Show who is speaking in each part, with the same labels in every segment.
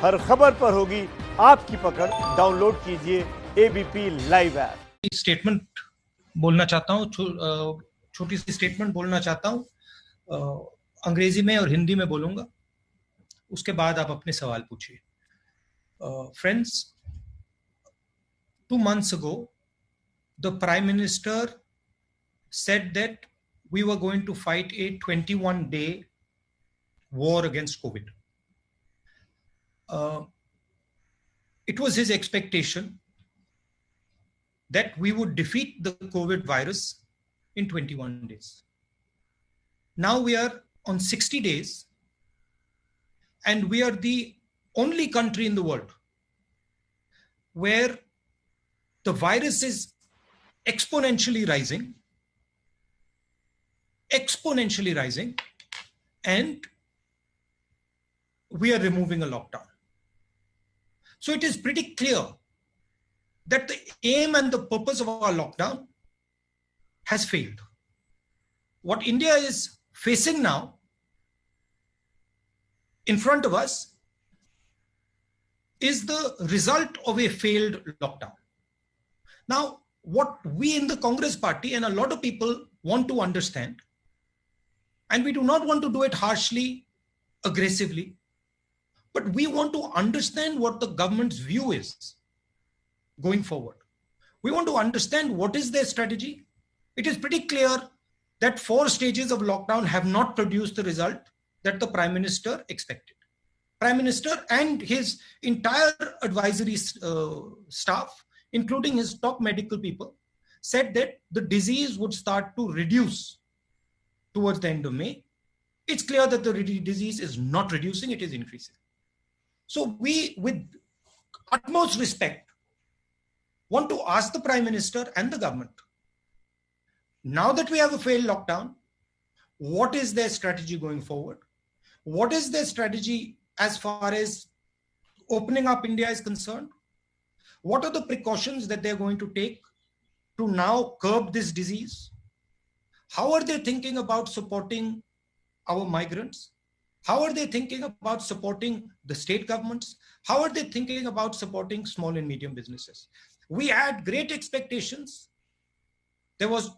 Speaker 1: हर खबर पर होगी आपकी पकड़। डाउनलोड कीजिए एबीपी लाइव ऐप।
Speaker 2: स्टेटमेंट बोलना चाहता हूँ, छोटी सी स्टेटमेंट बोलना चाहता हूँ, अंग्रेजी में और हिंदी में बोलूंगा, उसके बाद आप अपने सवाल पूछिए। Friends, 2 months ago the Prime Minister said that we were going to fight a 21-day war against COVID. It was his expectation that we would defeat the COVID virus in 21 days. Now we are on 60 days, and we are the only country in the world where the virus is exponentially rising, and we are removing a lockdown. So it is pretty clear that the aim and the purpose of our lockdown has failed. What India is facing now in front of us is the result of a failed lockdown. Now, what we in the Congress party and a lot of people want to understand, and we do not want to do it harshly, aggressively, but we want to understand what the government's view is going forward. We want to understand what is their strategy. It is pretty clear that 4 stages of lockdown have not produced the result that the Prime Minister expected. Prime Minister and his entire advisory staff, including his top medical people, said that the disease would start to reduce towards the end of May. It's clear that the disease is not reducing, it is increasing. So we, with utmost respect, want to ask the Prime Minister and the government, now that we have a failed lockdown, what is their strategy going forward? What is their strategy as far as opening up India is concerned? What are the precautions that they're going to take to now curb this disease? How are they thinking about supporting our migrants? How are they thinking about supporting the state governments? How are they thinking about supporting small and medium businesses? We had great expectations. There was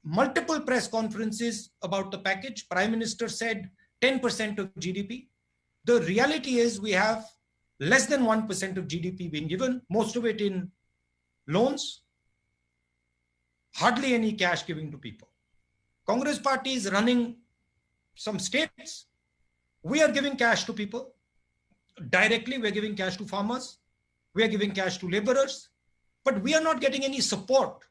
Speaker 2: multiple press conferences about the package. Prime Minister said 10% of GDP. The reality is we have less than 1% of GDP being given, most of it in loans, hardly any cash giving to people. Congress party is running some states. We are giving cash to people. Directly, we're giving cash to farmers. We are giving cash to laborers. But we are not getting any support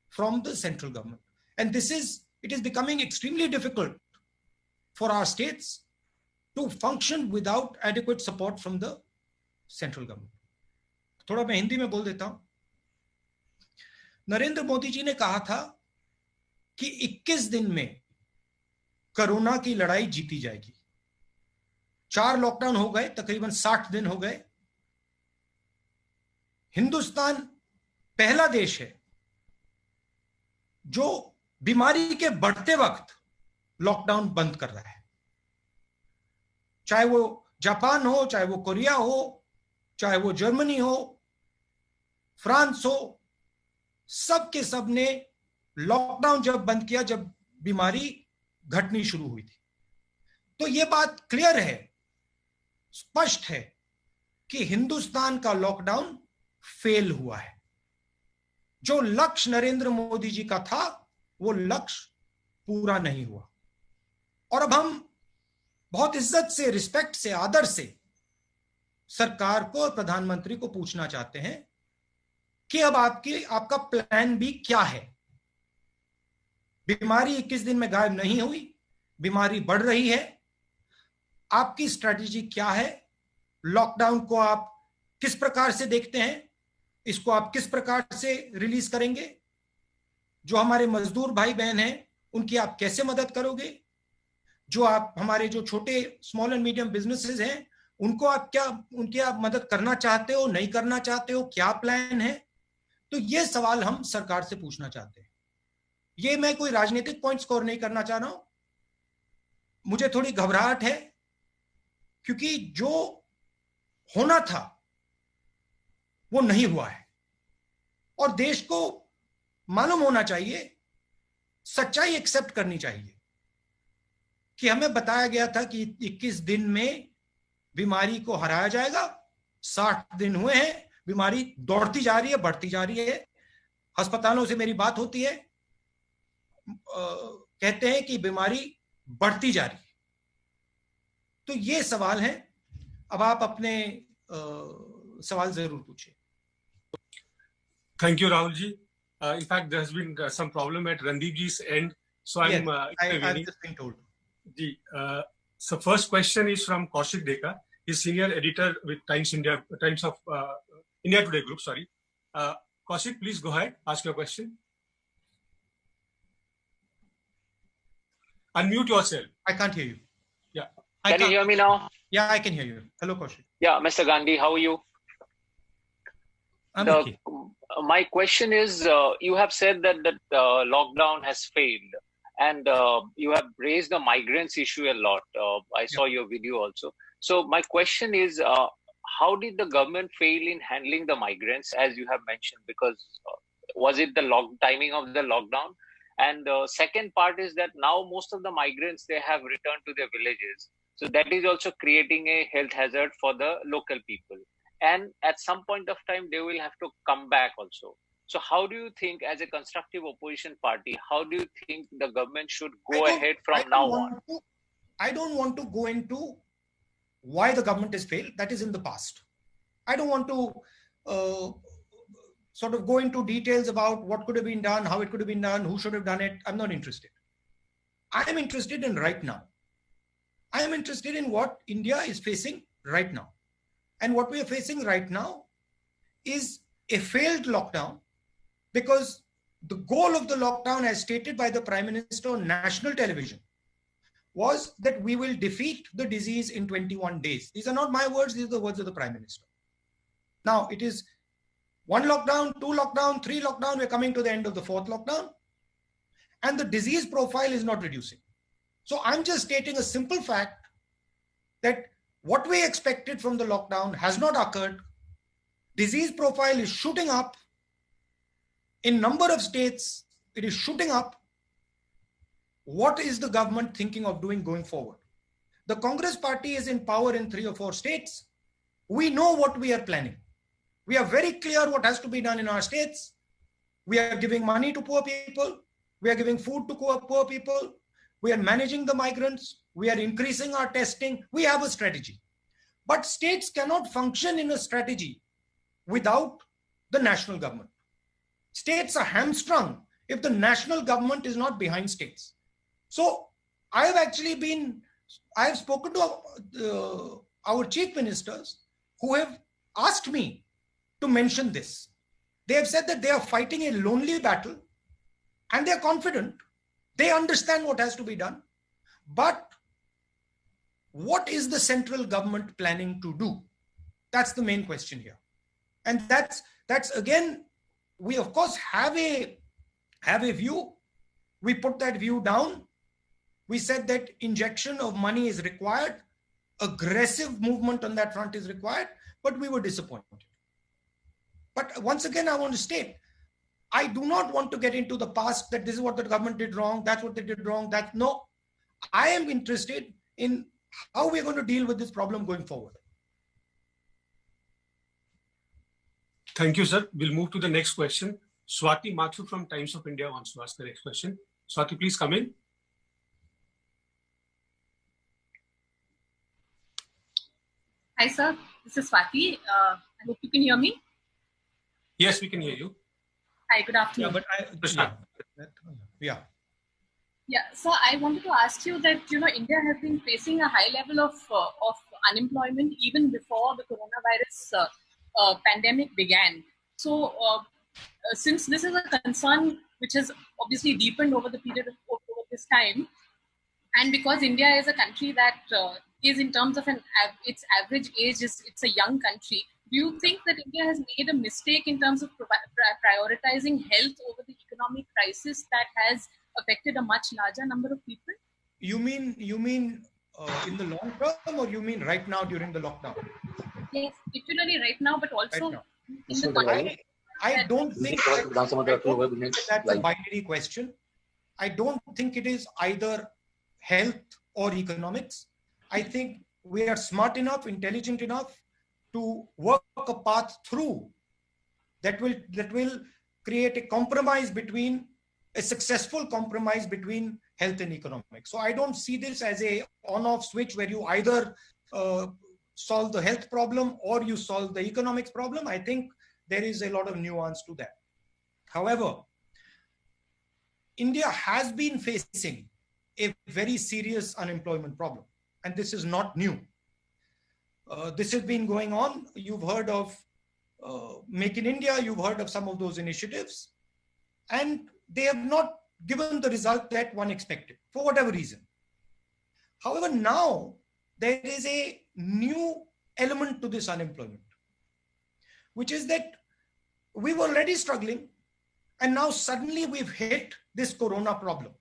Speaker 2: from the central government. And it is becoming extremely difficult for our states to function without adequate support from the central government. थोड़ा मैं हिंदी में बोल देता हूं। नरेंद्र मोदी जी ने कहा था कि 21 दिन में कोरोना की लड़ाई जीती जाएगी। 4 लॉकडाउन हो गए, तकरीबन 60 दिन हो गए। हिंदुस्तान पहला देश है जो बीमारी के बढ़ते वक्त लॉकडाउन बंद कर रहा है। चाहे वो जापान हो, चाहे वो कोरिया हो, चाहे वो जर्मनी हो, फ्रांस हो, सब के सब ने लॉकडाउन जब बंद किया जब बीमारी घटनी शुरू हुई थी। तो यह बात क्लियर है, स्पष्ट है कि हिंदुस्तान का लॉकडाउन फेल हुआ है। जो लक्ष्य नरेंद्र मोदी जी का था वो लक्ष्य पूरा नहीं हुआ। और अब हम बहुत इज्जत से, रिस्पेक्ट से, आदर से सरकार को और प्रधानमंत्री को पूछना चाहते हैं कि अब आपका प्लान बी क्या है। बीमारी 21 दिन में गायब नहीं हुई, बीमारी बढ़ रही है। आपकी स्ट्रेटजी क्या है? लॉकडाउन को आप किस प्रकार से देखते हैं? इसको आप किस प्रकार से रिलीज करेंगे? जो हमारे मजदूर भाई बहन हैं उनकी आप कैसे मदद करोगे? जो आप हमारे जो छोटे स्मॉल एंड मीडियम बिजनेसेस हैं उनको उनकी आप मदद करना चाहते हो, नहीं करना चाहते हो, क्या प्लान है? तो ये सवाल हम सरकार से पूछना चाहते हैं। ये मैं कोई राजनीतिक पॉइंट स्कोर नहीं करना चाह रहा हूं। मुझे थोड़ी घबराहट है क्योंकि जो होना था वो नहीं हुआ है। और देश को मालूम होना चाहिए, सच्चाई एक्सेप्ट करनी चाहिए कि हमें बताया गया था कि 21 दिन में बीमारी को हराया जाएगा। 60 दिन हुए हैं, बीमारी दौड़ती जा रही है, बढ़ती जा रही है। अस्पतालों से मेरी बात होती है, कहते हैं कि बीमारी बढ़ती जा रही है। तो ये सवाल है, अब आप अपने सवाल जरूर पूछिए।
Speaker 3: Thank you, Rahul ji. In fact, there has been some problem at Randeep ji's end, so
Speaker 2: Yes,
Speaker 3: I'm
Speaker 2: I've just been told.
Speaker 3: Ji, so first question is from Kaushik Deka. He's senior editor with Times of India Today Group. Sorry, Kaushik, please go ahead. Ask your question. Unmute yourself.
Speaker 2: I can't hear you.
Speaker 3: Yeah.
Speaker 4: Can you hear me now?
Speaker 2: Yeah, I can hear you. Hello, Kaushik.
Speaker 4: Yeah, Mr. Gandhi, how are you?
Speaker 2: I'm okay.
Speaker 4: My question is, you have said that lockdown has failed, and you have raised the migrants issue a lot. I saw your video also. So my question is, how did the government fail in handling the migrants, as you have mentioned? Because was it the timing of the lockdown? And the second part is that now most of the migrants, they have returned to their villages. So that is also creating a health hazard for the local people. And at some point of time, they will have to come back also. So how do you think, as a constructive opposition party, how do you think the government should go ahead from now on?
Speaker 2: I don't want to go into why the government has failed. That is in the past. I don't want to sort of go into details about what could have been done, how it could have been done, who should have done it. I'm not interested. I am interested in right now. I am interested in what India is facing right now. And what we are facing right now is a failed lockdown, because the goal of the lockdown, as stated by the Prime Minister on national television, was that we will defeat the disease in 21 days. These are not my words, these are the words of the Prime Minister. Now, it is 1 lockdown, 2 lockdown, 3 lockdown, we're coming to the end of the 4th lockdown, and the disease profile is not reducing. So I'm just stating a simple fact that what we expected from the lockdown has not occurred. Disease profile is shooting up. In number of states, it is shooting up. What is the government thinking of doing going forward? The Congress party is in power in 3 or 4 states. We know what we are planning. We are very clear what has to be done in our states. We are giving money to poor people. We are giving food to poor people. We are managing the migrants. We are increasing our testing. We have a strategy. But states cannot function in a strategy without the national government. States are hamstrung if the national government is not behind states. So I have spoken to our chief ministers who have asked me to mention this. They have said that they are fighting a lonely battle and they are confident. They understand what has to be done. But what is the central government planning to do? That's the main question here. And that's again, we of course have a view. We put that view down. We said that injection of money is required. Aggressive movement on that front is required, but we were disappointed. But once again, I want to state, I do not want to get into the past that this is what the government did wrong, that's what they did wrong. No, I am interested in how we're going to deal with this problem going forward.
Speaker 3: Thank you, sir. We'll move to the next question. Swati Mathur from Times of India wants to ask the next question. Swati, please come in.
Speaker 5: Hi, sir. This is Swati. I hope you can hear me.
Speaker 3: Yes, we can hear you.
Speaker 5: Hi, good afternoon.
Speaker 2: Yeah.
Speaker 5: So I wanted to ask you that, India has been facing a high level of unemployment even before the coronavirus pandemic began. So since this is a concern which has obviously deepened over the period of over this time, and because India is a country that is, in terms of its average age, it's a young country, do you think that India has made a mistake in terms of prioritizing health over the economic crisis that has affected a much larger number of people?
Speaker 2: You mean in the long term, or you mean right now during the lockdown?
Speaker 5: Yes, particularly right now, but also
Speaker 2: Right now.
Speaker 5: in the context.
Speaker 2: I don't think that's a binary question. I don't think it is either health or economics. I think we are smart enough, intelligent enough to work a path through that will create a compromise between a successful compromise between health and economics. So I don't see this as a on-off switch where you either solve the health problem or you solve the economics problem. I think there is a lot of nuance to that. However, India has been facing a very serious unemployment problem, and this is not new. This has been going on. You've heard of Make in India, you've heard of some of those initiatives, and they have not given the result that one expected for whatever reason. However, now there is a new element to this unemployment, which is that we were already struggling, and now suddenly we've hit this corona problem,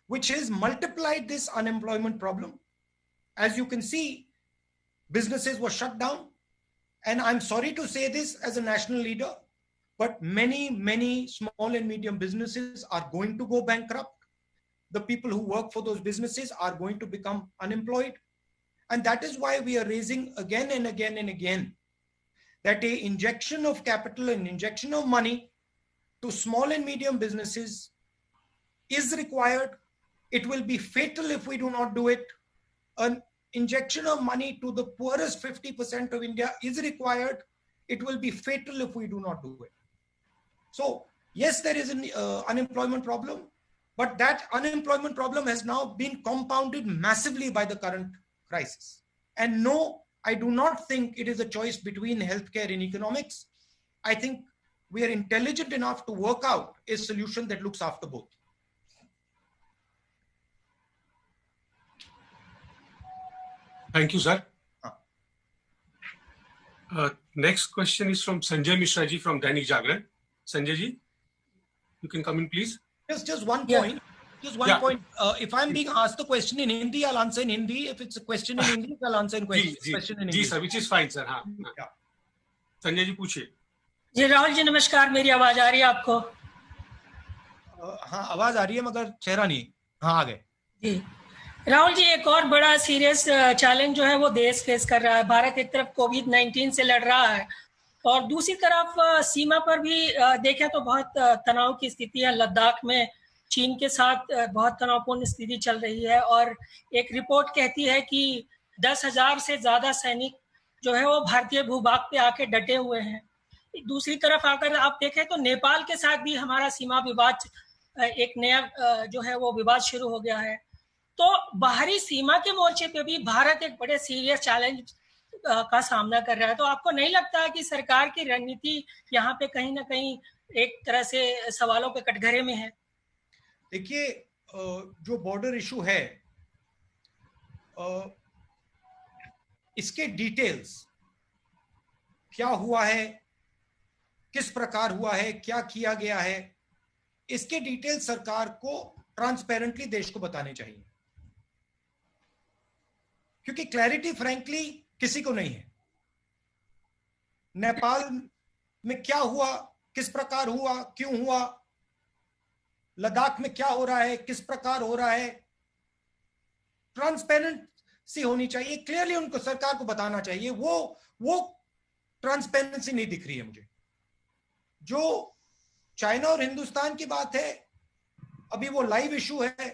Speaker 2: which has multiplied this unemployment problem. As you can see, businesses were shut down. And I'm sorry to say this as a national leader, but many small and medium businesses are going to go bankrupt. The people who work for those businesses are going to become unemployed. And that is why we are raising again and again and again that an injection of capital and injection of money to small and medium businesses is required. It will be fatal if we do not do it. An injection of money to the poorest 50% of India is required. It will be fatal if we do not do it. So yes, there is an unemployment problem, but that unemployment problem has now been compounded massively by the current crisis. And no, I do not think it is a choice between healthcare and economics. I think we are intelligent enough to work out a solution that looks after both.
Speaker 3: Thank you, sir. Next question is from Sanjay Mishra ji from Dainik Jagran. Sanjay ji, you can come in, please.
Speaker 2: Just one point. Just one point. If I'm being asked the question in Hindi, I'll answer in Hindi. If it's a question in English, I'll answer in question in English.
Speaker 3: Ji sir, which is fine, sir. हाँ. संजय जी पूछिए.
Speaker 6: जी राहुल जी नमस्कार, मेरी आवाज आ रही है आपको?
Speaker 2: हाँ आवाज आ रही है मगर चेहरा नहीं. हाँ आ गए.
Speaker 6: जी राहुल जी, एक और बड़ा सीरियस चैलेंज जो है वो देश फेस कर रहा है. भारत एक तरफ कोविड-19 से लड़ रहा है और दूसरी तरफ सीमा पर भी देखें तो बहुत तनाव की स्थिति है. लद्दाख में चीन के साथ बहुत तनावपूर्ण स्थिति चल रही है और एक रिपोर्ट कहती है कि 10,000 से ज्यादा सैनिक जो है वो भारतीय भूभाग पे आके डटे हुए हैं. दूसरी तरफ अगर आप देखें तो नेपाल के साथ भी हमारा सीमा विवाद, एक नया जो है वो विवाद शुरू हो गया है. तो बाहरी सीमा के मोर्चे पे भी भारत एक बड़े सीरियस चैलेंज का सामना कर रहा है. तो आपको नहीं लगता है कि सरकार की रणनीति यहाँ पे कहीं ना कहीं एक तरह से सवालों के कटघरे में है?
Speaker 2: देखिए, जो बॉर्डर इशू है, इसके डिटेल्स क्या हुआ है, किस प्रकार हुआ है, क्या किया गया है, इसके डिटेल्स सरकार को ट्रांसपेरेंटली देश को बताने चाहिए, क्योंकि क्लैरिटी फ्रैंकली किसी को नहीं है. नेपाल में क्या हुआ, किस प्रकार हुआ, क्यों हुआ, लद्दाख में क्या हो रहा है, किस प्रकार हो रहा है, ट्रांसपेरेंसी होनी चाहिए. क्लियरली उनको सरकार को बताना चाहिए. वो ट्रांसपेरेंसी नहीं दिख रही है मुझे. जो चाइना और हिंदुस्तान की बात है, अभी वो लाइव इशू है,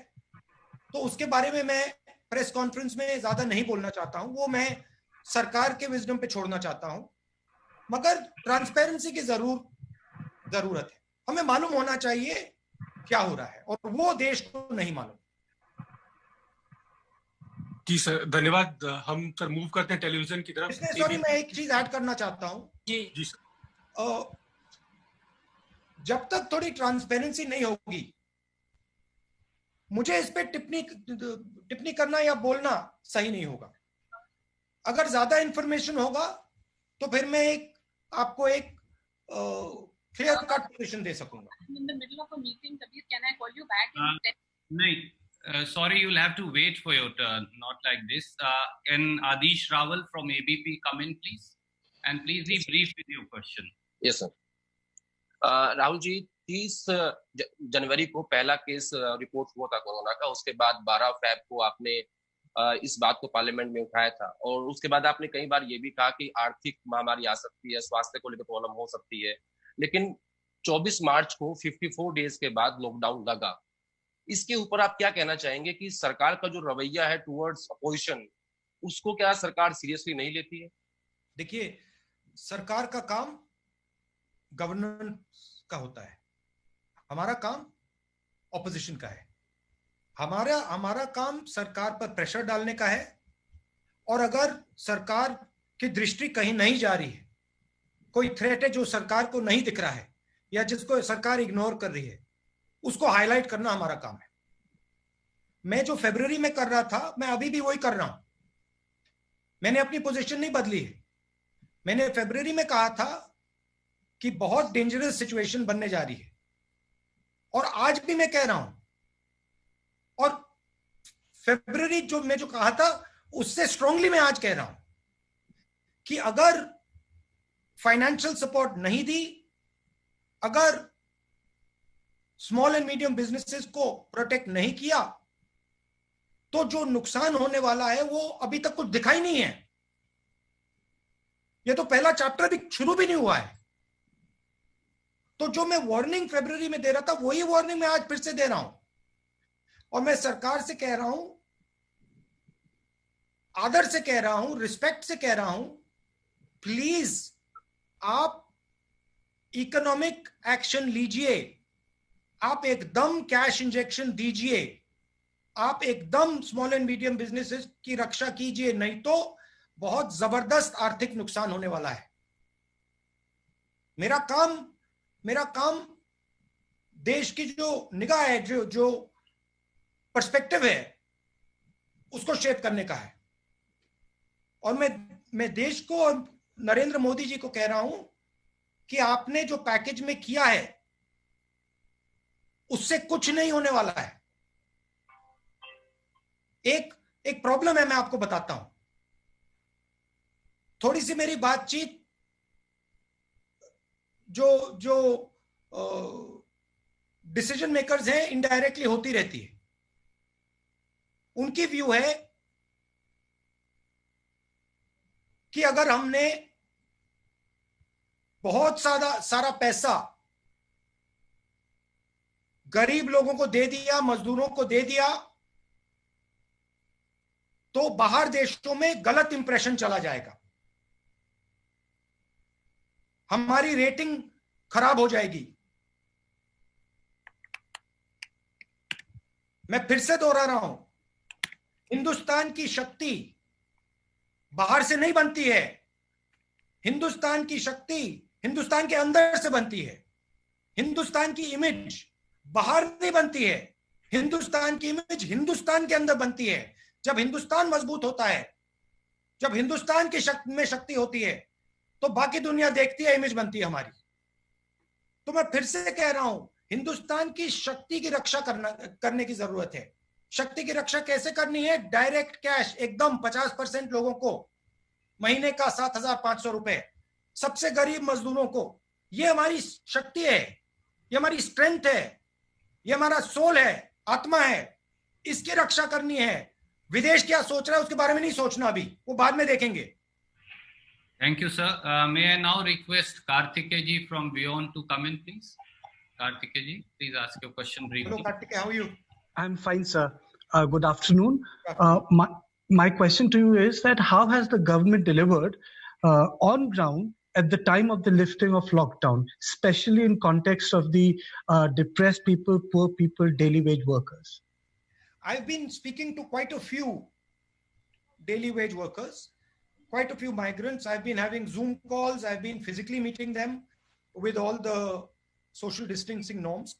Speaker 2: तो उसके बारे में मैं प्रेस कॉन्फ्रेंस में ज्यादा नहीं बोलना चाहता हूं. वो मैं सरकार के विजडम पे छोड़ना चाहता हूं. मगर ट्रांसपेरेंसी की जरूरत है. हमें मालूम होना चाहिए क्या हो रहा है, और वो देश को नहीं मालूम.
Speaker 3: जी सर, धन्यवाद. हम सर मूव करते हैं टेलीविजन की तरफ.
Speaker 2: सॉरी, मैं एक चीज ऐड करना चाहता हूं.
Speaker 3: जी सर.
Speaker 2: जब तक थोड़ी ट्रांसपेरेंसी नहीं होगी, मुझे इस पे टिप्पणी करना या बोलना सही नहीं होगा. अगर ज्यादा इंफॉर्मेशन होगा तो फिर मैं आपको एक क्लियर कट पोजीशन दे सकूंगा.
Speaker 5: In the middle of a meeting, Kabir, can I call you back?
Speaker 7: नहीं, Sorry, you'll have to wait for your turn, not like this. Can Adish Rawal from ABP come in, please? And please be brief with your question.
Speaker 8: Yes, sir. Rahul ji, 30 जनवरी को पहला case report हुआ था corona का, उसके बाद 12 fab को आपने इस बात को पार्लियामेंट में उठाया था, और उसके बाद आपने कई बार ये भी कहा कि आर्थिक महामारी आ सकती है, स्वास्थ्य को लेकर प्रॉब्लम हो सकती है, लेकिन 24 मार्च को 54 डेज के बाद लॉकडाउन लगा। इसके ऊपर आप क्या कहना चाहेंगे कि सरकार का जो रवैया है टुवर्ड्स अपोजिशन, उसको क्या सरकार सीरियसली नहीं लेती है?
Speaker 2: देखिए, सरकार का काम गवर्नेंस का होता है, हमारा काम ऑपोजिशन का है। हमारा काम सरकार पर प्रेशर डालने का है, और अगर सरकार की दृष्टि कहीं नहीं जा रही है, कोई थ्रेट है जो सरकार को नहीं दिख रहा है या जिसको सरकार इग्नोर कर रही है, उसको हाईलाइट करना हमारा काम है। मैं जो फरवरी में कर रहा था, मैं अभी भी वही कर रहा हूं। मैंने अपनी पोजीशन नहीं बदली है। मैंने फरवरी में कहा था कि बहुत डेंजरस सिचुएशन बनने जा रही है, और आज भी मैं कह रहा हूं, और फरवरी मैं जो कहा था उससे स्ट्रांगली मैं आज कह रहा हूं कि अगर फाइनेंशियल सपोर्ट नहीं दी, अगर स्मॉल एंड मीडियम बिजनेसेस को प्रोटेक्ट नहीं किया, तो जो नुकसान होने वाला है वो अभी तक कुछ दिखाई नहीं है। ये तो पहला चैप्टर भी शुरू भी नहीं हुआ है। तो जो मैं वार्निंग फरवरी में दे रहा था, वही वार्निंग मैं आज फिर से दे रहा हूं, और मैं सरकार से कह रहा हूं, आदर से कह रहा हूं, रिस्पेक्ट से कह रहा हूं, प्लीज आप इकोनॉमिक एक्शन लीजिए, आप एकदम कैश इंजेक्शन दीजिए, आप एकदम स्मॉल एंड मीडियम बिजनेसेस की रक्षा कीजिए, नहीं तो बहुत जबरदस्त आर्थिक नुकसान होने वाला है। मेरा काम देश की जो निगाह है, जो पर्सपेक्टिव है, उसको शेप करने का है। और मैं देश को और नरेंद्र मोदी जी को कह रहा हूं कि आपने जो पैकेज में किया है उससे कुछ नहीं होने वाला है। एक प्रॉब्लम है, मैं आपको बताता हूं। थोड़ी सी मेरी बातचीत जो डिसीजन मेकर्स हैं इनडायरेक्टली होती रहती है। उनकी व्यू है कि अगर हमने बहुत सारा पैसा गरीब लोगों को दे दिया, मजदूरों को दे दिया, तो बाहर देशों में गलत इंप्रेशन चला जाएगा, हमारी रेटिंग खराब हो जाएगी। मैं फिर से दोहरा रहा हूं, हिंदुस्तान की शक्ति बाहर से नहीं बनती है, हिंदुस्तान की शक्ति हिंदुस्तान के अंदर से बनती है। हिंदुस्तान की इमेज बाहर नहीं बनती है, हिंदुस्तान की इमेज हिंदुस्तान के अंदर बनती है। जब हिंदुस्तान मजबूत होता है, जब हिंदुस्तान की शक्ति होती है, तो बाकी दुनिया देखती है, इमेज बनती है हमारी। तो मैं फिर से कह रहा हूं, हिंदुस्तान की शक्ति की रक्षा करने की जरूरत है। शक्ति की रक्षा कैसे करनी है? डायरेक्ट कैश एकदम 50% लोगों को महीने का 7,500 रुपए, सबसे गरीब मजदूरों को। ये हमारी शक्ति है, ये हमारी स्ट्रेंथ है, ये हमारा सोल है, आत्मा है। इसकी रक्षा करनी है। विदेश क्या सोच रहा है उसके बारे में नहीं सोचना, अभी वो बाद में देखेंगे।
Speaker 7: Thank you, sir. May I now request Karthikeya ji from Beyond to come in, please? Karthikeya ji, please ask your question briefly.
Speaker 2: Hello, Karthikeya, how are you?
Speaker 9: I'm fine, sir. Good afternoon. My question to you is that how has the government delivered on ground at the time of the lifting of lockdown, especially in context of the depressed people, poor people, daily wage workers?
Speaker 2: I've been speaking to quite a few daily wage workers, quite a few migrants. I've been having Zoom calls. I've been physically meeting them with all the social distancing norms.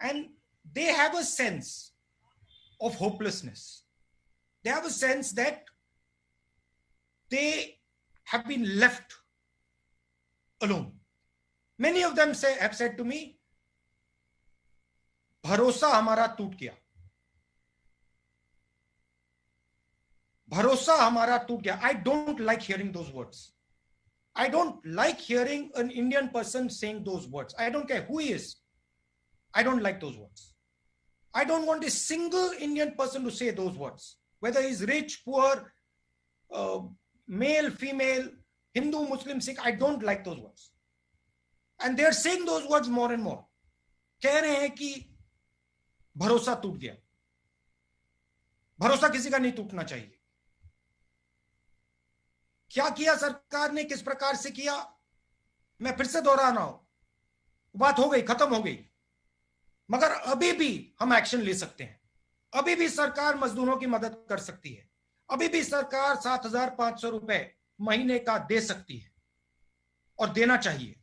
Speaker 2: And they have a sense of hopelessness. They have a sense that they have been left alone. Many of them have said to me, भरोसा हमारा टूट गया. भरोसा हमारा टूट गया. I don't like hearing those words. I don't like hearing an Indian person saying those words. I don't care who he is. I don't like those words. I don't want a single Indian person to say those words, whether he's rich, poor, male, female, Hindu, Muslim, Sikh. I don't like those words. And they're saying those words more and more. कह रहे हैं कि भरोसा टूट गया. भरोसा किसी का नहीं टूटना चाहिए. क्या किया सरकार ने, किस प्रकार से किया, मैं फिर से दोहरा रहा हूं. बात हो गई, खत्म हो गई. मगर अभी भी हम एक्शन ले सकते हैं. अभी भी सरकार मजदूरों की मदद कर सकती है. अभी भी सरकार 7,500 रुपए महीने का दे सकती है और देना चाहिए.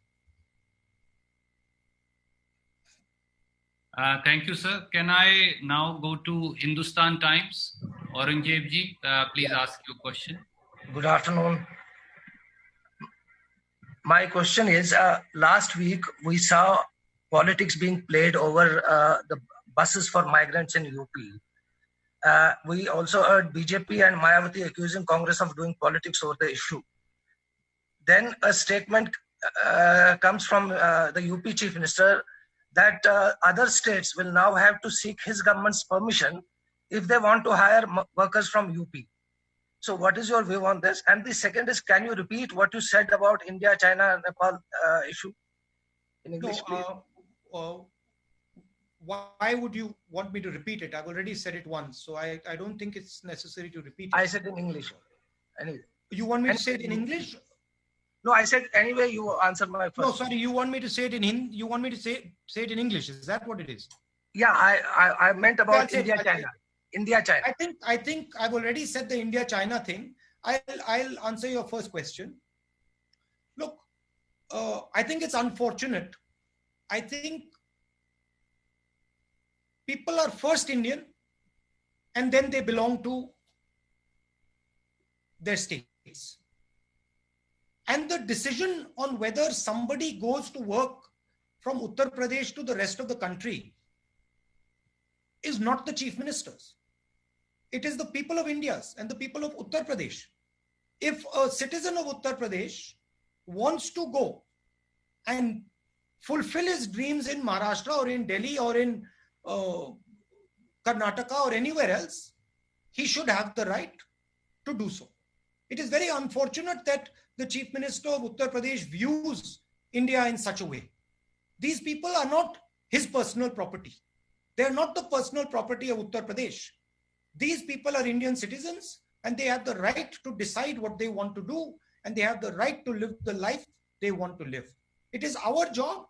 Speaker 7: Thank you, sir. Can I now go to Hindustan Times? Aurangzeb ji, please ask your question.
Speaker 10: Good afternoon. My question is, last week we saw politics being played over the buses for migrants in UP. We also heard BJP and Mayawati accusing Congress of doing politics over the issue. Then a statement comes from the UP Chief Minister that other states will now have to seek his government's permission if they want to hire workers from UP. So what is your view on this? And the second is, can you repeat what you said about India, China, and Nepal issue in English, please?
Speaker 2: Why would you want me to repeat it? I've already said it once, so I don't think it's necessary to repeat it.
Speaker 10: I said in English. Anyway.
Speaker 2: You want me to say it in English?
Speaker 10: No, I said anyway. You answer my first.
Speaker 2: No, sorry. You want me to say it in Hindi? You want me to say it in English? Is that what it is?
Speaker 10: Yeah, I meant about India, China. India, China.
Speaker 2: I think I've already said the India, China thing. I'll answer your first question. Look, I think it's unfortunate. I think people are first Indian and then they belong to their states. And the decision on whether somebody goes to work from Uttar Pradesh to the rest of the country is not the chief ministers. It is the people of India and the people of Uttar Pradesh. If a citizen of Uttar Pradesh wants to go and fulfill his dreams in Maharashtra or in Delhi or in Karnataka or anywhere else, he should have the right to do so. It is very unfortunate that the Chief Minister of Uttar Pradesh views India in such a way. These people are not his personal property. They are not the personal property of Uttar Pradesh. These people are Indian citizens and they have the right to decide what they want to do and they have the right to live the life they want to live. It is our job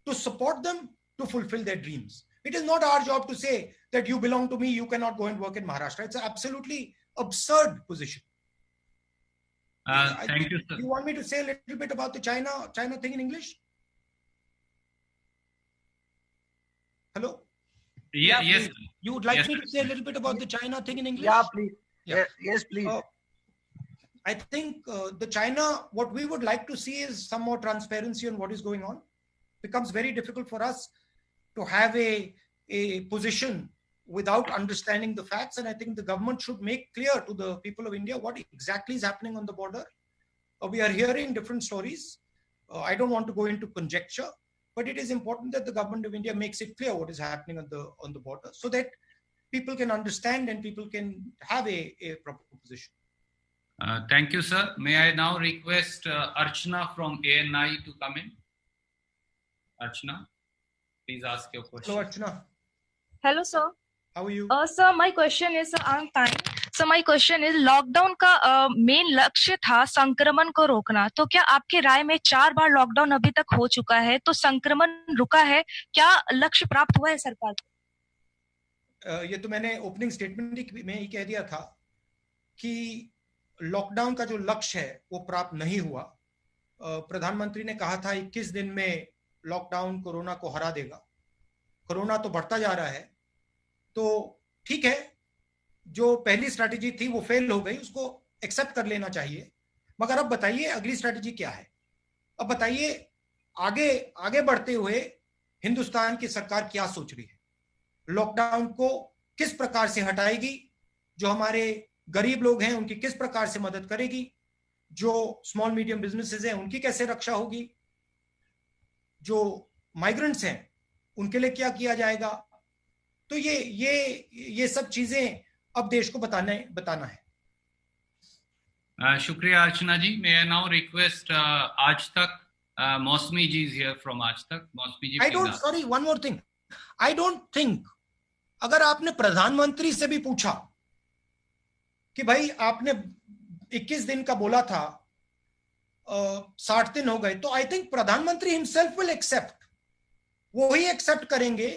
Speaker 2: to support them to fulfill their dreams. It is not our job to say that you belong to me, you cannot go and work in Maharashtra. It's an absolutely absurd position.
Speaker 7: Thank you, sir.
Speaker 2: You want me to say a little bit about the China thing in English? Hello?
Speaker 7: Yeah, yes.
Speaker 2: You would like me to say a little bit about the China thing in English?
Speaker 10: Yeah, please.
Speaker 2: Yeah.
Speaker 10: Yes, please.
Speaker 2: I think the China, what we would like to see is some more transparency on what is going on. It becomes very difficult for us to have a position without understanding the facts. And I think the government should make clear to the people of India what exactly is happening on the border. We are hearing different stories. I don't want to go into conjecture, but it is important that the government of India makes it clear what is happening on the border so that people can understand and people can have a proper position.
Speaker 7: Thank you, sir. May I now request Archana from ANI to come in? Archana, please ask your question.
Speaker 2: Hello, Archana.
Speaker 11: Hello, sir.
Speaker 2: How are you?
Speaker 11: Sir, my question is, I'm fine. So my question is, lockdown का main लक्ष्य था संक्रमण को रोकना. तो क्या आपके राय में 4 बार लॉकडाउन अभी तक हो चुका है, तो संक्रमण रुका है? क्या लक्ष्य प्राप्त हुआ है सरकार को?
Speaker 2: ये तो मैंने ओपनिंग स्टेटमेंट में ही कह दिया था कि लॉकडाउन का जो लक्ष्य है वो प्राप्त नहीं हुआ. प्रधानमंत्री ने कहा था 21 दिन में लॉकडाउन कोरोना को हरा देगा. कोरोना तो बढ़ता जा रहा है, तो ठीक है, जो पहली स्ट्रैटेजी थी वो फेल हो गई, उसको एक्सेप्ट कर लेना चाहिए. मगर अब बताइए अगली स्ट्रैटेजी क्या है? अब बताइए आगे बढ़ते हुए हिंदुस्तान की सरकार क्या सोच रही है? लॉकडाउन को किस प्रकार से हटाएगी? जो हमारे गरीब लोग हैं उनकी किस प्रकार से मदद करेगी, जो स्मॉल मीडियम बिजनेसेस हैं उनकी कैसे रक्षा होगी, जो माइग्रेंट्स हैं उनके लिए क्या किया जाएगा। तो ये सब चीजें अब देश को बताना है।
Speaker 7: शुक्रिया अर्चना जी। मे आई नाउ रिक्वेस्ट आज तक मौसमी जी is here from Aaj Tak. Mausami ji,
Speaker 2: sorry, one more thing, I don't think, अगर आपने प्रधानमंत्री से भी पूछा कि भाई आपने 21 दिन का बोला था, 60 दिन हो गए, तो आई थिंक प्रधानमंत्री हिमसेल्फ विल एक्सेप्ट, वो ही एक्सेप्ट करेंगे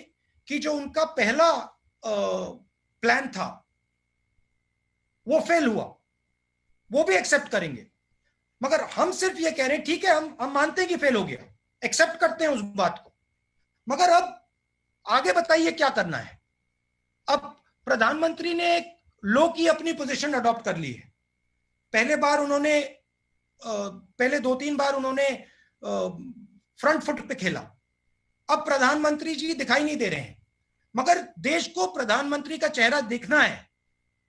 Speaker 2: कि जो उनका पहला प्लान था वो फेल हुआ, वो भी एक्सेप्ट करेंगे। मगर हम सिर्फ ये कह रहे हैं ठीक है, हम मानते हैं कि फेल हो गया, एक्सेप्ट करते हैं उस बात को, मगर अब आगे बताइए क्या करना है। अब प्रधानमंत्री ने लो की अपनी पोजीशन अडॉप्ट कर ली है। पहले 2-3 बार उन्होंने फ्रंट फुट पे खेला। अब प्रधानमंत्री जी दिखाई नहीं दे रहे हैं, मगर देश को प्रधानमंत्री का चेहरा दिखना है,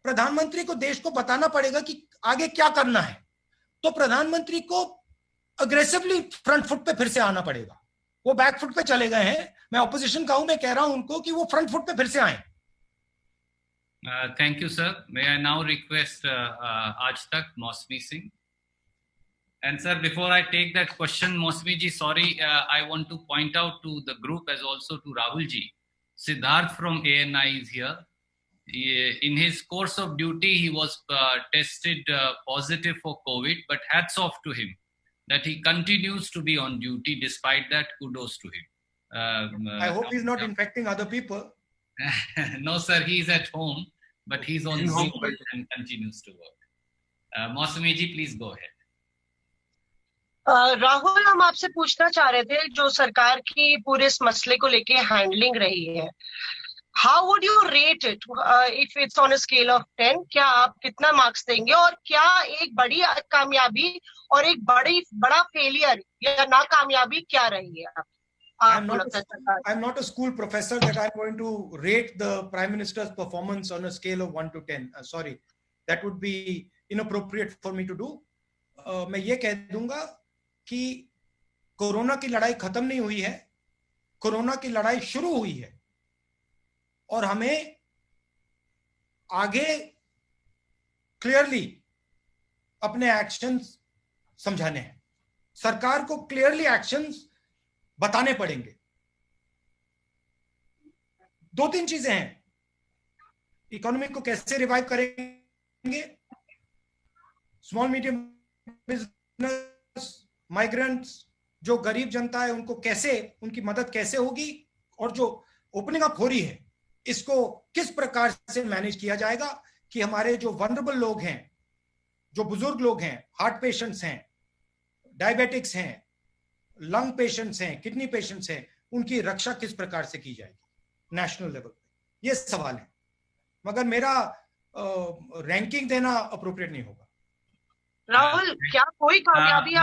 Speaker 2: प्रधानमंत्री को देश को बताना पड़ेगा कि आगे क्या करना है। तो प्रधानमंत्री को अग्रेसिवली फ्रंट फुट पे फिर से आना पड़ेगा। वो बैक फुट पे चले गए हैं। मैं ऑपोजिशन का हूं, मैं कह रहा हूं उनको कि वो फ्रंट फुट पे फिर से आए।
Speaker 7: Thank you, sir. May I now request Aaj Tak, Mausmi Singh. And sir, before I take that question, Mausmi ji, sorry, I want to point out to the group as also to Rahul ji. Siddharth from ANI is here. In his course of duty, he was tested positive for COVID, but hats off to him that he continues to be on duty. Despite that, kudos to him.
Speaker 2: I hope he's not infecting other people.
Speaker 7: No, sir, he's at home, but he's on Zoom and continues to work. Mausami ji, please go ahead.
Speaker 12: Rahul, हम आपसे पूछना चाह रहे थे, जो सरकार की पूरे इस मसले को लेके हैंडलिंग रही है, how would you rate it if it's on a scale of 10? क्या आप कितना मार्क्स देंगे, और क्या एक बड़ी कामयाबी और एक बड़ा फेलियर या नाकामयाबी क्या रही है?
Speaker 2: I'm not a school professor that I'm going to rate the Prime Minister's performance on a scale of 1 to 10. Sorry, that would be inappropriate for me to do. मैं ये कह दूंगा कि कोरोना की लड़ाई खत्म नहीं हुई है, कोरोना की लड़ाई शुरू हुई है, और हमें आगे क्लियरली अपने एक्शंस समझाने हैं। सरकार को क्लियरली एक्शंस बताने पड़ेंगे। 2-3 चीजें हैं। इकोनॉमी को कैसे रिवाइव करेंगे, स्मॉल मीडियम बिजनेस, माइग्रेंट्स, जो गरीब जनता है उनको कैसे, उनकी मदद कैसे होगी, और जो ओपनिंग अप हो रही है इसको किस प्रकार से मैनेज किया जाएगा कि हमारे जो वनरेबल लोग हैं, जो बुजुर्ग लोग हैं, हार्ट पेशेंट्स हैं, डायबिटिक्स हैं, लंग पेशेंट्स हैं, किडनी पेशेंट्स हैं, उनकी रक्षा किस प्रकार से की जाएगी नेशनल लेवल पे। ये सवाल है, मगर मेरा रैंकिंग देना अप्रोप्रिएट नहीं होगा।
Speaker 12: राहुल, क्या कोई कामयाबी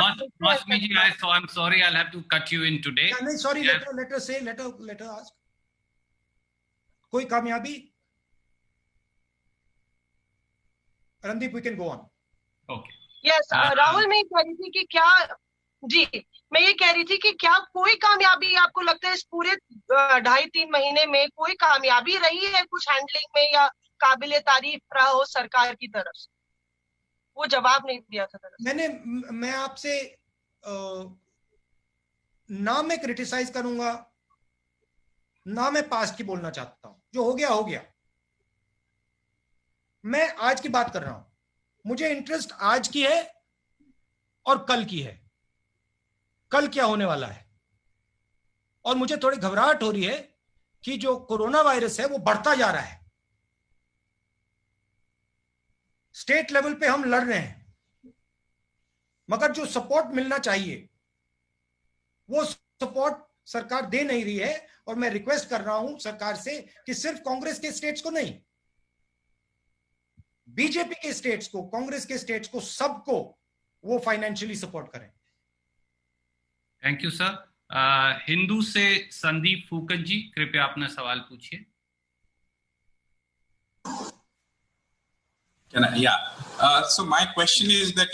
Speaker 7: Mausmi ji, I'm sorry, I'll have to cut you in today.
Speaker 2: नहीं, sorry, let her ask. कोई कामयाबी? Randeep, we can go on.
Speaker 7: Okay.
Speaker 12: Yes, Rahul, मैं कह रही थी कि क्या कोई कामयाबी आपको लगता है इस पूरे 2.5-3 महीने में कोई कामयाबी रही है कुछ हैंडलिंग में, या काबिले तारीफ रहा हो सरकार की तरफ से? वो जवाब नहीं दिया था।
Speaker 2: मैं आपसे ना मैं क्रिटिसाइज करूंगा, ना मैं पास्ट की बोलना चाहता हूं। जो हो गया हो गया। मैं आज की बात कर रहा हूं। मुझे इंटरेस्ट आज की है और कल की है, कल क्या होने वाला है। और मुझे थोड़ी घबराहट हो रही है कि जो कोरोना वायरस है वो बढ़ता जा रहा है। स्टेट लेवल पे हम लड़ रहे हैं, मगर जो सपोर्ट मिलना चाहिए वो सपोर्ट सरकार दे नहीं रही है। और मैं रिक्वेस्ट कर रहा हूं सरकार से कि सिर्फ कांग्रेस के स्टेट्स को नहीं, बीजेपी के स्टेट्स को, कांग्रेस के स्टेट्स को, सबको वो फाइनेंशियली सपोर्ट करें।
Speaker 7: Thank you sir. हिंदू से संदीप फूकन जी, कृपया अपना सवाल पूछिए।
Speaker 13: Yeah. So my question is that,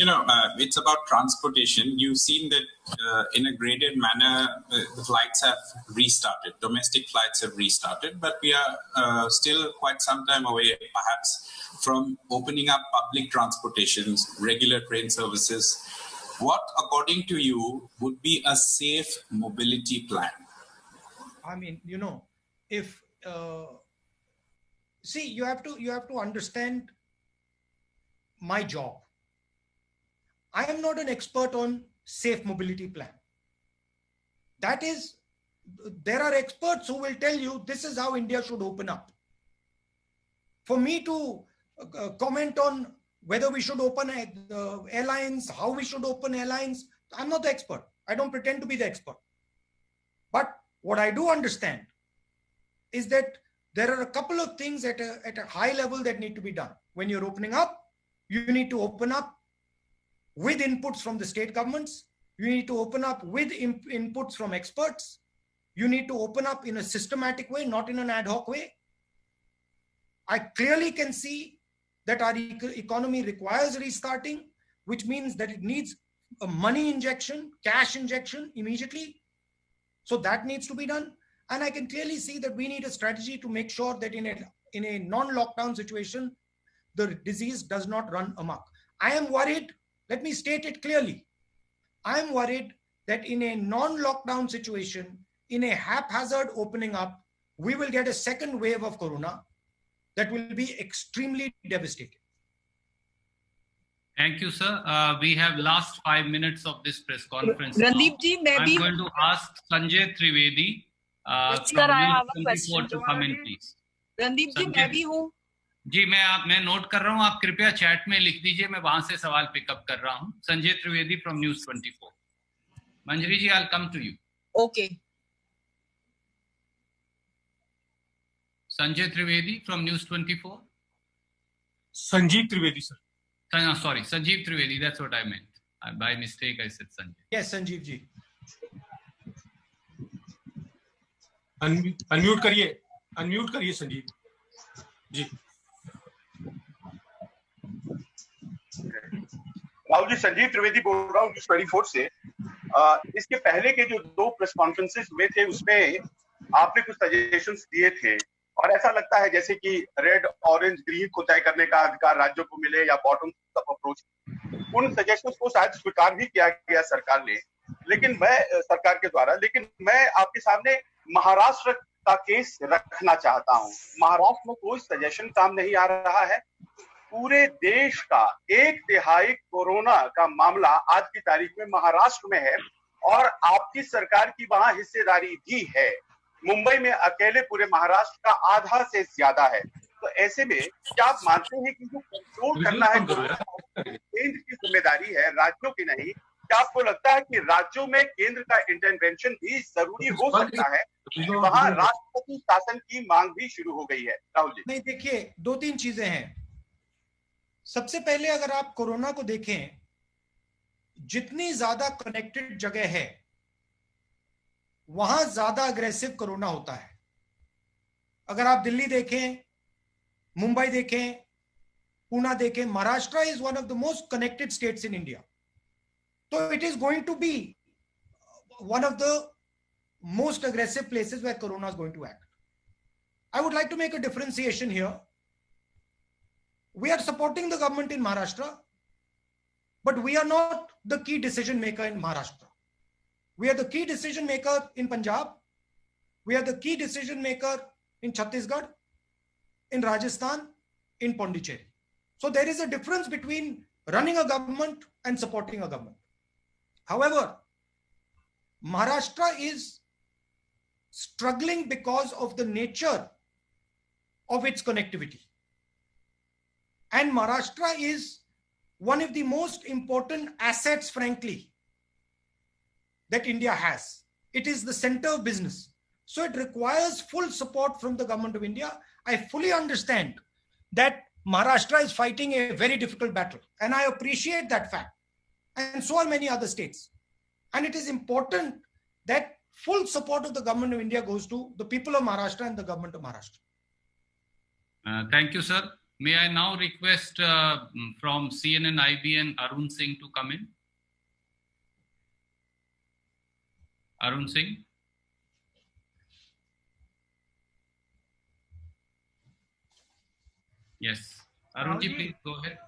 Speaker 13: it's about transportation. You've seen that in a graded manner, the flights have restarted. Domestic flights have restarted, but we are still quite some time away, perhaps, from opening up public transportations, regular train services. What, according to you, would be a safe mobility plan?
Speaker 2: I mean, if see, you have to understand my job. I am not an expert on safe mobility plan. That is, there are experts who will tell you this is how India should open up. For me to comment on whether we should open airlines, how we should open airlines, I'm not the expert. I don't pretend to be the expert. But what I do understand is that there are a couple of things at a high level that need to be done. When you're opening up, you need to open up with inputs from the state governments. You need to open up with inputs from experts. You need to open up in a systematic way, not in an ad hoc way. I clearly can see that our economy requires restarting, which means that it needs a money injection, cash injection immediately. So that needs to be done. And I can clearly see that we need a strategy to make sure that in a non-lockdown situation, the disease does not run amok. I am worried, let me state it clearly. I am worried that in a non-lockdown situation, in a haphazard opening up, we will get a second wave of corona that will be extremely devastating.
Speaker 7: Thank you, sir. We have last 5 minutes of this press conference.
Speaker 14: Randeep ji,
Speaker 7: I'm going to ask Sanjay Trivedi
Speaker 14: sir, I have a question
Speaker 7: to come in, please.
Speaker 14: Randeep ji, मैं भी हूँ.
Speaker 7: जी मैं note कर रहा हूँ, आप कृपया chat में लिख दीजिए, मैं वहां से सवाल पिकअप कर रहा हूँ. Sanjay Trivedi from News 24. Manjari ji, I'll come to you.
Speaker 14: Okay.
Speaker 7: Sanjay Trivedi from News 24.
Speaker 3: Sanjeev Trivedi, sir.
Speaker 7: Sorry, Sanjeev Trivedi, that's what I meant. By mistake, I said Sanjay.
Speaker 2: Yes, Sanjeev ji.
Speaker 3: Unmute करिए संजीव जी.
Speaker 15: राहुल जी, संजीव त्रिवेदी बोल रहा हूँ news 24 से. इसके पहले के जो 2 press conferences हुए थे उसमें आपने कुछ सजेशंस दिए थे और ऐसा लगता है जैसे कि रेड, ऑरेंज, ग्रीन को तय करने का अधिकार राज्यों को मिले या बॉटम अप अप्रोच. उन सजेशंस को शायद स्वीकार भी किया गया सरकार ने, लेकिन सरकार के द्वारा मैं आपके सामने महाराष्ट्र का केस रखना चाहता हूँ. महाराष्ट्र में कोई सजेशन काम नहीं आ रहा है. पूरे देश का 1/3 कोरोना का मामला आज की तारीख में महाराष्ट्र में है और आपकी सरकार की वहां हिस्सेदारी भी है. मुंबई में अकेले पूरे महाराष्ट्र का आधा से ज्यादा है. तो ऐसे में क्या आप मानते हैं कि जो कंट्रोल करना है केंद्र की जिम्मेदारी है, राज्यों की नहीं? क्या आपको लगता है कि राज्यों में केंद्र का इंटरवेंशन भी जरूरी हो सकता है? वहां राष्ट्रपति शासन की मांग भी शुरू हो गई है. राहुल जी,
Speaker 2: नहीं, देखिए 2-3 चीजें हैं. सबसे पहले अगर आप कोरोना को देखें, जितनी ज्यादा कनेक्टेड जगह है वहां ज्यादा अग्रेसिव कोरोना होता है. अगर आप दिल्ली देखें, मुंबई देखें, पुणे देखें, Maharashtra is one of the most connected states in India. तो it is going to be one of the most aggressive places where corona is going to act. I would like to make a differentiation here. We are supporting the government in Maharashtra, but we are not the key decision maker in Maharashtra. We are the key decision maker in Punjab. We are the key decision maker in Chhattisgarh, in Rajasthan, in Pondicherry. So there is a difference between running a government and supporting a government. However, Maharashtra is struggling because of the nature of its connectivity. And Maharashtra is one of the most important assets, frankly, that India has. It is the center of business. So it requires full support from the government of India. I fully understand that Maharashtra is fighting a very difficult battle, and I appreciate that fact. And so are many other states. And it is important that full support of the government of India goes to the people of Maharashtra and the government of Maharashtra.
Speaker 7: Thank you, sir. May I now request from CNN IBN Arun Singh to come in? Arun Singh. Yes. Arun ji, please go ahead.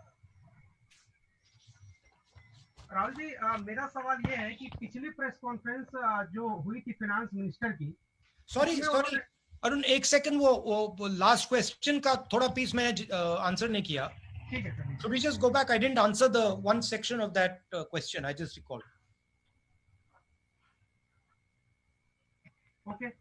Speaker 16: Rahul ji, मेरा सवाल ये है कि पिछली press conference जो हुई थी finance minister की,
Speaker 2: सॉरी अरुण, एक सेकंड, वो लास्ट क्वेश्चन का थोड़ा पीस मैं आंसर नहीं किया.
Speaker 16: ठीक है sir.
Speaker 2: So we just go back. I didn't answer the one section of that question. I just recalled.
Speaker 16: Okay.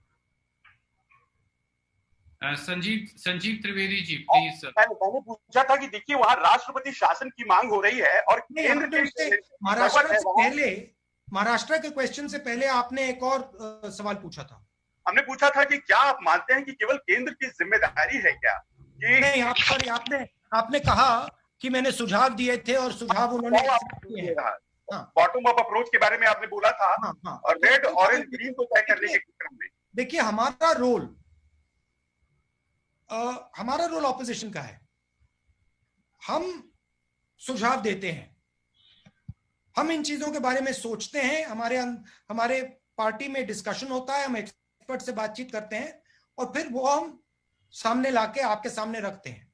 Speaker 7: Sanjeev Trivedi ji, please.
Speaker 15: मैंने पूछा था कि देखिए वहाँ राष्ट्रपति शासन की मांग हो रही है और केंद्र के
Speaker 2: महाराष्ट्र के क्वेश्चन से पहले आपने एक और सवाल पूछा था.
Speaker 15: हमने पूछा था कि क्या आप मानते हैं कि केवल केंद्र की जिम्मेदारी है क्या कि
Speaker 2: नहीं, आपने कहा कि मैंने सुझाव दिए थे और सुझाव उन्होंने
Speaker 15: बॉटम अप अप्रोच के बारे में आपने बोला था. और रेड ऑरेंज ग्रीन को तय करने के क्रम में
Speaker 2: देखिए हमारा रोल ऑपोजिशन का है. हम सुझाव देते हैं, हम इन चीजों के बारे में सोचते हैं, हमारे पार्टी में डिस्कशन होता है, हम एक्सपर्ट से बातचीत करते हैं और फिर वो हम सामने लाके आपके सामने रखते हैं.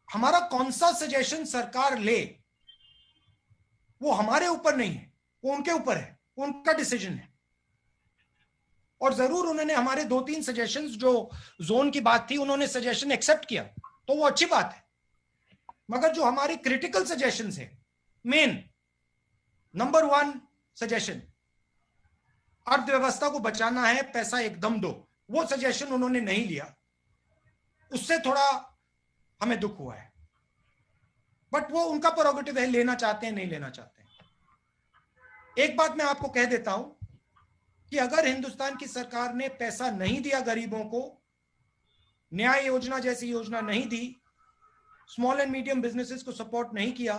Speaker 2: हमारा कौन सा सजेशन सरकार ले वो हमारे ऊपर नहीं है, वो उनके ऊपर है, वो उनका डिसीजन है. और जरूर उन्होंने हमारे 2-3 सजेशंस, जो जोन की बात थी, उन्होंने सजेशन एक्सेप्ट किया तो वो अच्छी बात है. मगर जो हमारी क्रिटिकल सजेशंस है, मेन नंबर 1 सजेशन, अर्थव्यवस्था को बचाना है, पैसा एकदम दो, वो सजेशन उन्होंने नहीं लिया. उससे थोड़ा हमें दुख हुआ है. बट वो उनका प्रोरोगेटिव है, लेना चाहते हैं नहीं लेना चाहते हैं. एक बात मैं आपको कह देता हूं कि अगर हिंदुस्तान की सरकार ने पैसा नहीं दिया गरीबों को, न्याय योजना जैसी योजना नहीं दी, स्मॉल एंड मीडियम बिजनेसेस को सपोर्ट नहीं किया,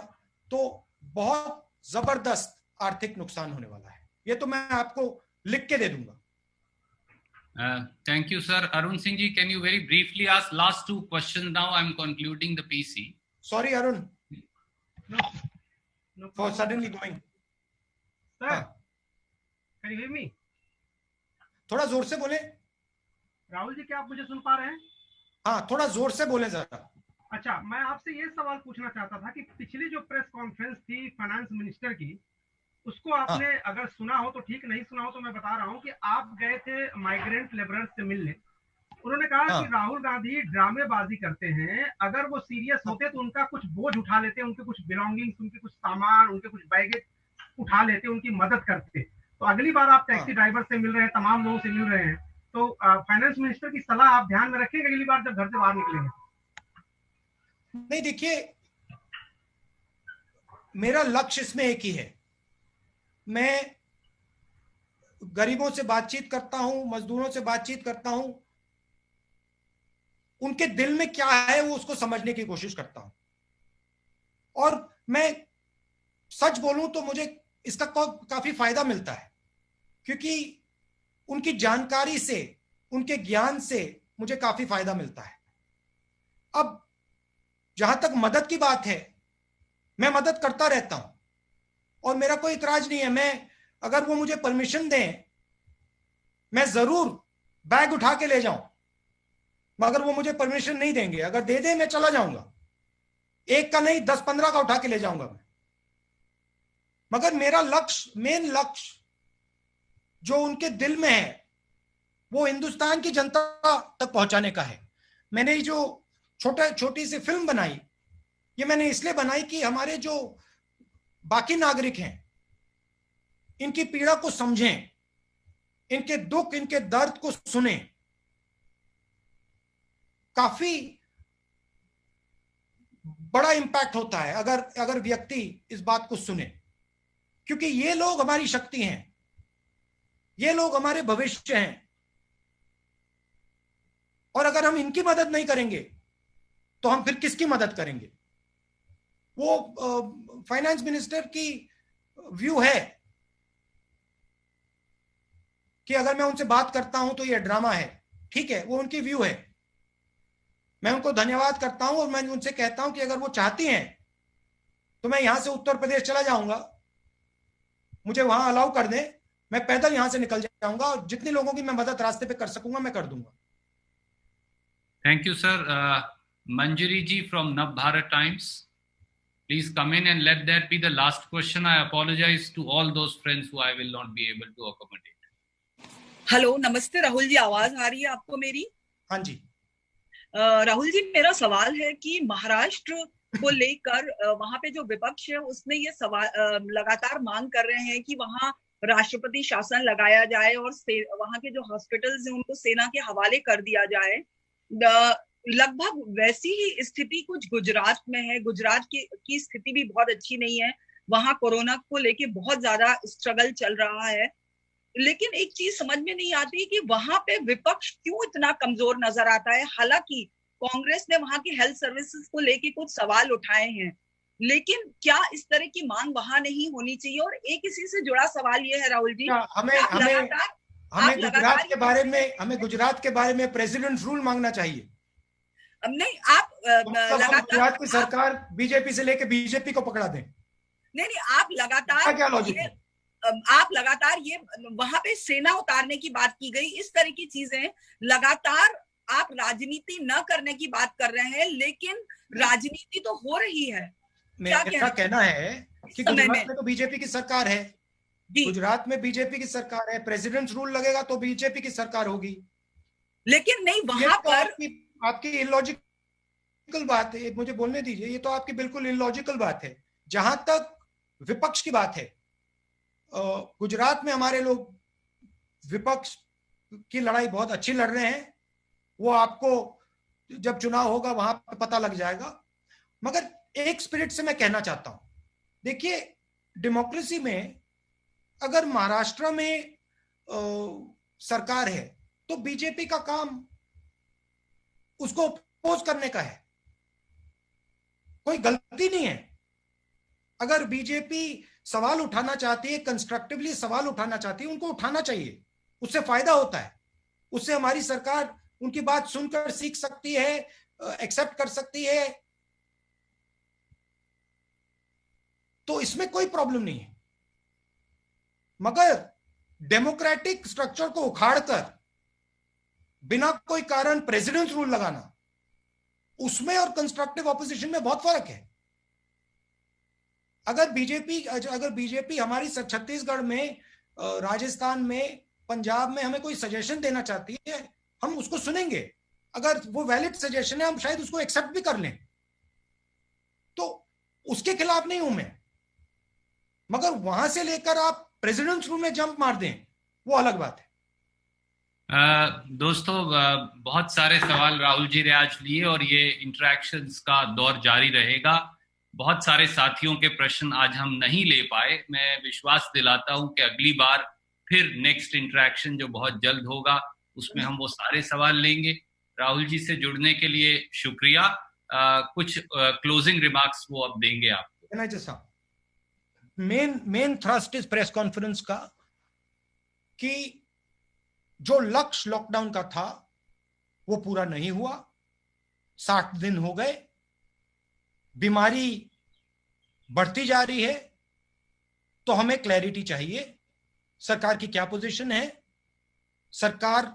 Speaker 2: तो बहुत जबरदस्त आर्थिक नुकसान होने वाला है. ये तो मैं आपको लिख के दे दूंगा.
Speaker 7: Thank you, sir. Arun Singh ji, can you very briefly ask last 2 questions now? I'm concluding the PC.
Speaker 2: Sorry, Arun. No, for suddenly going.
Speaker 16: Sir, can you hear me?
Speaker 2: थोड़ा जोर से बोले.
Speaker 16: राहुल जी, क्या आप मुझे सुन पा रहे हैं?
Speaker 2: हाँ, थोड़ा जोर से बोले जरा.
Speaker 16: अच्छा, मैं आपसे ये सवाल पूछना चाहता था कि पिछली जो प्रेस कॉन्फ्रेंस थी फाइनेंस मिनिस्टर की, उसको आपने अगर सुना हो तो ठीक, नहीं सुना हो तो मैं बता रहा हूँ कि आप गए थे माइग्रेंट लेबरर्स से मिलने. उन्होंने कहा कि राहुल गांधी ड्रामेबाजी करते हैं, अगर वो सीरियस होते तो उनका कुछ बोझ उठा लेते, उनके कुछ बिलोंगिंग्स, उनके कुछ सामान, उनके कुछ बैगेज उठा लेते, उनकी मदद करते. तो अगली बार आप टैक्सी ड्राइवर से मिल रहे हैं, तमाम लोगों से मिल रहे हैं, तो फाइनेंस मिनिस्टर की सलाह आप ध्यान में रखेंगे अगली बार जब घर से बाहर निकलेंगे.
Speaker 2: नहीं, देखिए, मेरा लक्ष्य इसमें एक ही है. मैं गरीबों से बातचीत करता हूं, मजदूरों से बातचीत करता हूं, उनके दिल में क्या है वो उसको समझने की कोशिश करता हूं. और मैं सच बोलूं तो मुझे इसका काफी फायदा मिलता है, क्योंकि उनकी जानकारी से, उनके ज्ञान से मुझे काफी फायदा मिलता है. अब जहां तक मदद की बात है, मैं मदद करता रहता हूं और मेरा कोई इतराज नहीं है. मैं, अगर वो मुझे परमिशन दें, मैं जरूर बैग उठा के ले जाऊं. मगर वो मुझे परमिशन नहीं देंगे. अगर दे दें, मैं चला जाऊंगा. एक का नहीं, 10-15 का उठा के ले जाऊंगा मैं. मगर मेरा लक्ष्य, मेन लक्ष्य जो उनके दिल में है, वो हिंदुस्तान की जनता तक पहुंचाने का है. मैंने ये जो छोटी सी फिल्म बनाई, ये मैंने इसलिए बनाई कि हमारे जो बाकी नागरिक हैं, इनकी पीड़ा को समझें, इनके दुख, इनके दर्द को सुने. काफी बड़ा इंपैक्ट होता है अगर व्यक्ति इस बात को सुने, क्योंकि ये लोग हमारी शक्ति हैं, ये लोग हमारे भविष्य हैं. और अगर हम इनकी मदद नहीं करेंगे तो हम फिर किसकी मदद करेंगे? वो फाइनेंस मिनिस्टर की व्यू है कि अगर मैं उनसे बात करता हूं तो ये ड्रामा है. ठीक है, वो उनकी व्यू है. मैं उनको धन्यवाद करता हूं और मैं उनसे कहता हूं कि अगर वो चाहती हैं तो मैं यहां से उत्तर प्रदेश चला जाऊंगा, मुझे वहां अलाउ कर दें, मैं पैदल यहां से निकल जाऊंगा और जितने लोगों की मैं मदद रास्ते पे कर सकूंगा मैं कर दूंगा।
Speaker 7: Thank you sir. Manjari ji from Nav Bharat Times, please come in and let that be the last question. I apologize to all those friends who I will not be able to accommodate.
Speaker 14: Hello, नमस्ते राहुल जी, आवाज आ रही है आपको मेरी?
Speaker 2: हाँ जी।
Speaker 14: राहुल जी, मेरा सवाल है कि महाराष्ट्र को लेकर वहां पे जो विपक्ष है उसने ये सवाल लगातार मांग कर रहे हैं कि वहां राष्ट्रपति शासन लगाया जाए और वहां के जो हॉस्पिटल्स हैं उनको सेना के हवाले कर दिया जाए। लगभग वैसी ही स्थिति कुछ गुजरात में है। गुजरात की स्थिति भी बहुत अच्छी नहीं है, वहां कोरोना को लेके बहुत ज्यादा स्ट्रगल चल रहा है। लेकिन एक चीज समझ में नहीं आती कि वहां पे विपक्ष क्यों इतना कमजोर नजर आता है। हालांकि कांग्रेस ने वहां की हेल्थ सर्विसेज को लेके कुछ सवाल उठाए हैं, लेकिन क्या इस तरह की मांग वहां नहीं होनी चाहिए? और एक इसी से जुड़ा सवाल ये है राहुल जी,
Speaker 2: हमें गुजरात के बारे में प्रेसिडेंट रूल मांगना चाहिए।
Speaker 14: नहीं, आप
Speaker 2: गुजरात की सरकार बीजेपी से लेके बीजेपी को पकड़ा दें।
Speaker 14: नहीं, आप लगातार
Speaker 2: क्या लॉजिक है?
Speaker 14: आप लगातार ये वहां पे सेना उतारने की बात की गई, इस तरह की चीजें लगातार आप राजनीति न करने की बात कर रहे हैं, लेकिन राजनीति तो हो रही है।
Speaker 2: मेरा कहना है कि गुजरात में तो बीजेपी की सरकार है, गुजरात में बीजेपी की सरकार है, प्रेसिडेंट रूल लगेगा तो बीजेपी की सरकार होगी।
Speaker 14: लेकिन नहीं, वहां पर
Speaker 2: आपकी इलॉजिकल बात है, मुझे बोलने दीजिए, ये तो आपकी बिल्कुल इलॉजिकल बात है। जहां तक विपक्ष की बात है, गुजरात में हमारे लोग विपक्ष की लड़ाई बहुत अच्छी लड़ रहे हैं, वो आपको जब चुनाव होगा वहां पे पता लग जाएगा। मगर एक स्पिरिट से मैं कहना चाहता हूं, देखिए डेमोक्रेसी में अगर महाराष्ट्र में सरकार है तो बीजेपी का काम उसको अपोज करने का है, कोई गलती नहीं है। अगर बीजेपी सवाल उठाना चाहती है, कंस्ट्रक्टिवली सवाल उठाना चाहती है, उनको उठाना चाहिए, उससे फायदा होता है, उससे हमारी सरकार उनकी बात सुनकर सीख सकती है, एक्सेप्ट कर सकती है, तो इसमें कोई प्रॉब्लम नहीं है। मगर डेमोक्रेटिक स्ट्रक्चर को उखाड़कर बिना कोई कारण प्रेसिडेंट रूल लगाना, उसमें और कंस्ट्रक्टिव ऑपोजिशन में बहुत फर्क है। अगर बीजेपी हमारी छत्तीसगढ़ में, राजस्थान में, पंजाब में हमें कोई सजेशन देना चाहती है, हम उसको सुनेंगे। अगर वो वैलिड सजेशन है हम शायद उसको एक्सेप्ट भी कर लें, तो उसके खिलाफ नहीं हूं मैं। मगर वहां से लेकर आप प्रेसिडेंट रूल में जंप मार दें, वो अलग बात है।
Speaker 7: दोस्तों, बहुत सारे सवाल राहुल जी ने आज लिए और ये इंटरेक्शंस का दौर जारी रहेगा। बहुत सारे साथियों के प्रश्न आज हम नहीं ले पाए। मैं विश्वास दिलाता हूं कि अगली बार फिर नेक्स्ट इंटरेक्शन जो बहुत जल्द होगा उसमें हम वो सारे सवाल लेंगे। राहुल जी से जुड़ने के लिए शुक्रिया। कुछ क्लोजिंग रिमार्क्स वो अब देंगे आपको।
Speaker 2: मेन थ्रस्ट इस प्रेस कॉन्फ्रेंस का कि जो लक्ष्य लॉकडाउन का था वो पूरा नहीं हुआ। 60 दिन हो गए, बीमारी बढ़ती जा रही है, तो हमें क्लैरिटी चाहिए सरकार की क्या पोजीशन है, सरकार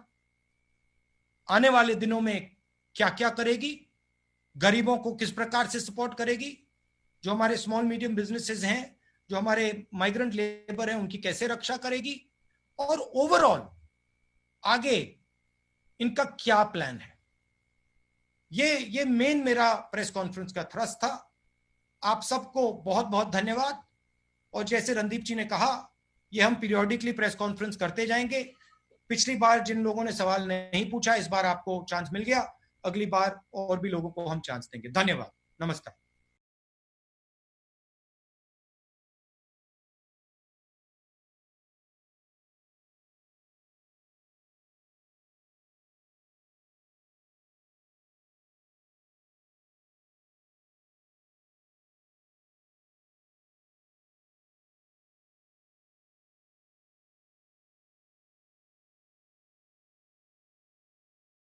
Speaker 2: आने वाले दिनों में क्या क्या करेगी, गरीबों को किस प्रकार से सपोर्ट करेगी, जो हमारे स्मॉल मीडियम बिजनेसेस हैं, जो हमारे माइग्रेंट लेबर हैं, उनकी कैसे रक्षा करेगी, और ओवरऑल आगे इनका क्या प्लान है। ये मेन मेरा प्रेस कॉन्फ्रेंस का थ्रस्ट था। आप सबको बहुत बहुत धन्यवाद। और जैसे रणदीप जी ने कहा, ये हम पीरियोडिकली प्रेस कॉन्फ्रेंस करते जाएंगे। पिछली बार जिन लोगों ने सवाल नहीं पूछा, इस बार आपको चांस मिल गया, अगली बार और भी लोगों को हम चांस देंगे। धन्यवाद, नमस्कार।